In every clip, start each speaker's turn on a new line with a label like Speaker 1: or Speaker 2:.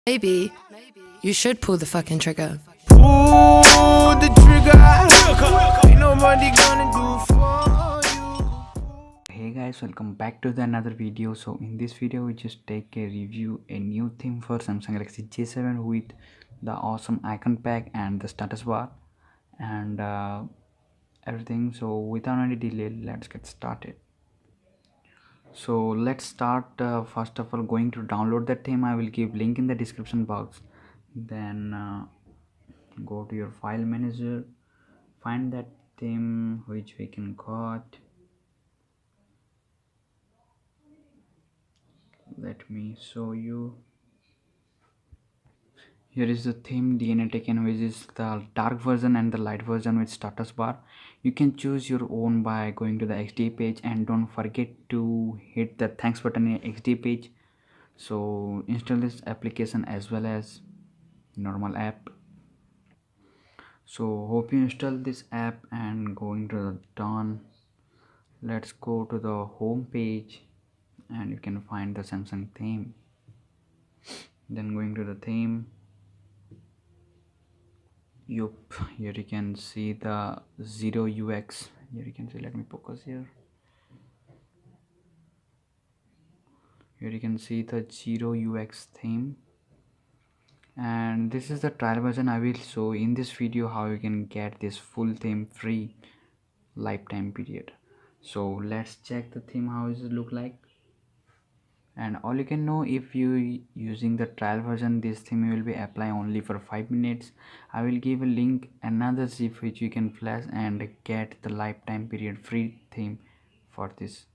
Speaker 1: Maybe you should pull the fucking trigger.
Speaker 2: Pull the trigger. Ain't nobody gonna do for you.
Speaker 3: Hey guys, welcome back to another video. So in this video we just take a review a new theme for Samsung Galaxy J7 with the awesome icon pack and the status bar and everything. So without any delay, let's get started. So let's start first of all going to download the theme. I will give link in the description box. Then go to your file manager, find that theme which we can got. Let me show you. Here is the theme TAKKEN, which is the dark version and the light version with status bar. You can choose your own by going to the XD page, and don't forget to hit the thanks button in XD page. So install this application as well as normal app. So hope you install this app and going to the done. Let's go to the home page and you can find the Samsung theme. Then going to the theme, here you can see the zero UX. Here you can see, let me focus here. Here you can see the zero UX theme, and this is the trial version. I will show in this video how you can get this full theme free lifetime period. So let's check the theme, how does it look like. And all you can know, if you using the trial version, this theme will be apply only for 5 minutes. I will give a link another zip which you can flash and get the lifetime period free theme for this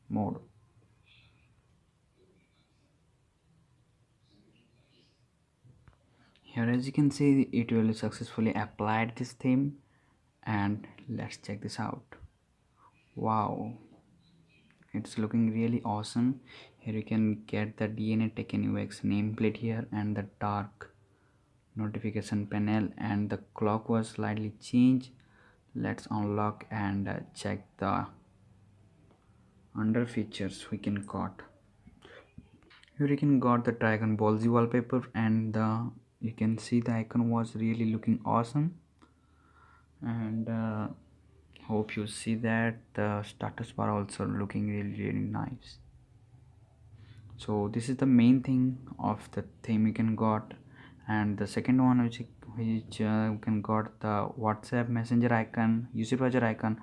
Speaker 3: mode. Here as you can see, it will successfully applied this theme, and let's check this out. Wow, it's looking really awesome. Here you can get the TAKKEN UX nameplate here and the dark notification panel, and the clock was slightly changed. Let's unlock and check the under features we can got. Here you can got the Dragon Ball Z wallpaper, and you can see the icon was really looking awesome. And hope you see that the status bar also looking really nice. So this is the main thing of the theme you can got. And the second one which you can got the WhatsApp messenger icon, usage browser icon,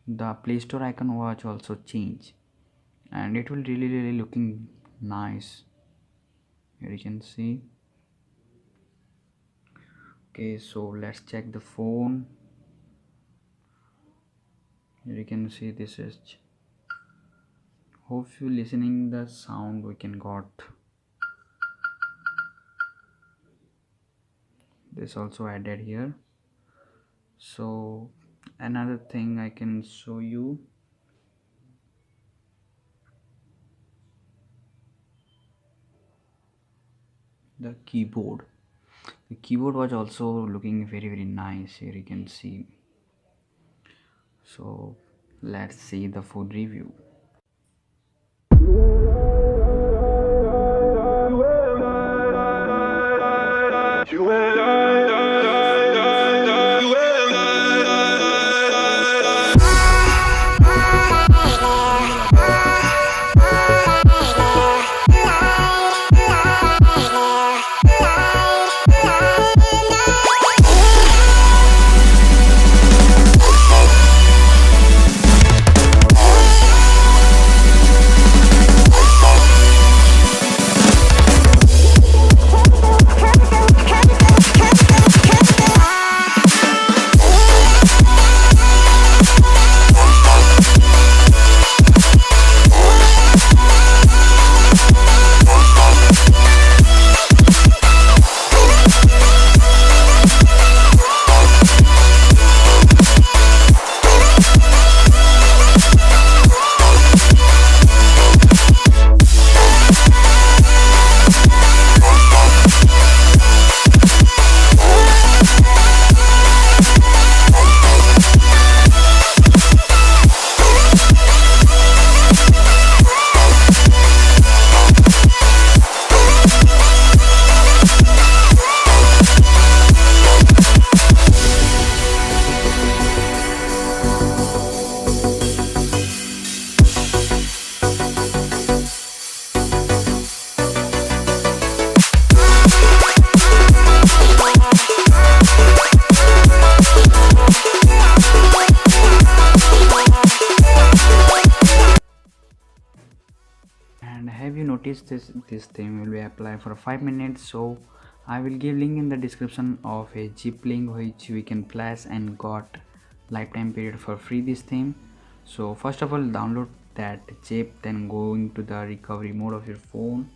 Speaker 3: the Play Store icon was also changed, and it will really looking nice. Here you can see. Okay, so let's check the phone. Here you can see this is, hope you listening the sound we can got. This also added here. So another thing I can show you, the keyboard. The keyboard was also looking very nice. Here you can see. So let's see the full review. is this theme will be applied for 5 minutes. So I will give link in the description of a zip link which we can flash and got lifetime period for free this theme. So first of all, download that zip, then go into the recovery mode of your phone.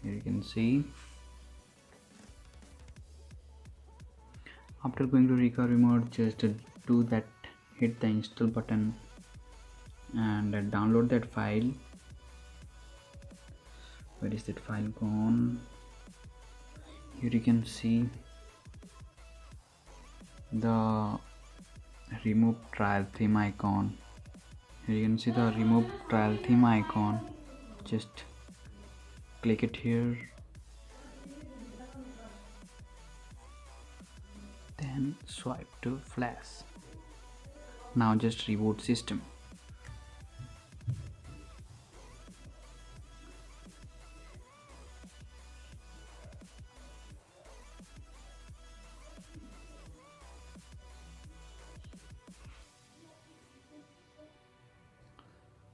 Speaker 3: Here you can see. After going to recovery mode, just do that, hit the install button and download that file. Where is that file gone? Here you can see the remove trial theme icon. Here you can see the remove trial theme icon. Just click it here, then swipe to flash. Now just reboot system.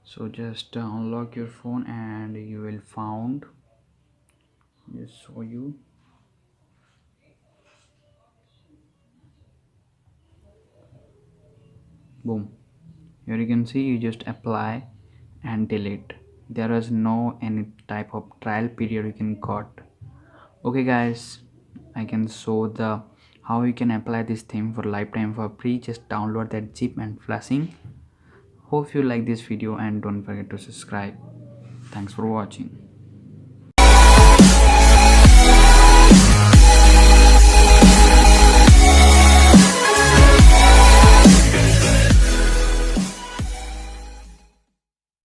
Speaker 3: So just unlock your phone and you will found, just show you. Boom. Here you can see, you just apply and delete. There is no any type of trial period you can got. Okay guys, I can show the how you can apply this theme for lifetime for free. Just download that zip and flashing. Hope you like this video and don't forget to subscribe. Thanks for watching.